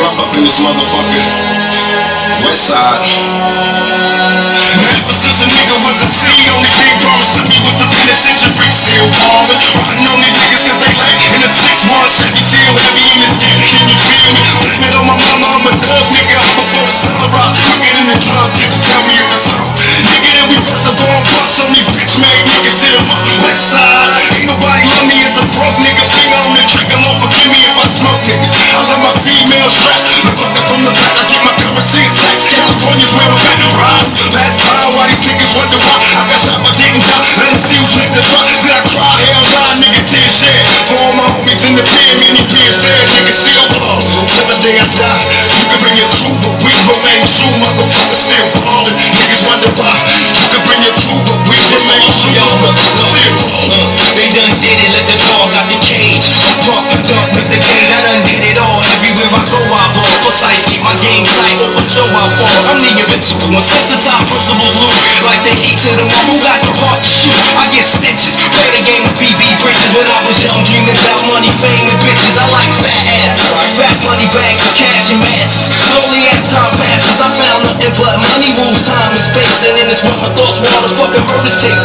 I'm up in this motherfucker. West side. Ever since a nigga was a teen, only thing promised to me was the penitentiary. Still ballin', riding on these niggas cause they late. In a 6-1 Chevy, still heavy in this dick. Can you feel me? Blame it on my mama, I'm a thug nigga. I'm before the sun rise. Quicker than the drug dealers, tell me if it's wrong. Nigga, that we first the born plus on these bitch made niggas. Hit 'em up, West side. Ain't nobody love me as a broke nigga. Finger on the trigger, Lord forgive me if I smoke niggas. I love my female strap. I'm fucking from the back, I get my currency in stacks. California's where I'm at to ride. Last mile, why these niggas wonder why I got shot but didn't die. Let them see who's next to try. Did I cry? Hell nah, nigga, tears shed. For all my homies in the pen, many tears dead. Niggas still blow. Till the day I die, you can bring your crew, but we remain true. Motherfuckers still ballin'. Niggas wonder why. You can bring your crew, but we remain true. Motherfuckers still ballin'. They done did it, let the dog out the cage. Drop the dump with the game, I done did it all. Everywhere I go, I ball precise. Keep my game tight, open show I fall. I'm the invincible one, since the top principles loose. Like the heat to the one who got the heart to shoot. I get stitches, play the game with BB bridges. When I was young, dreaming about money, fame, and bitches. I like fat asses, fat money bags, cash and masses. Slowly as time passes, I found nothing but money rules, time and space. And in this world, my thoughts while the fucking murders take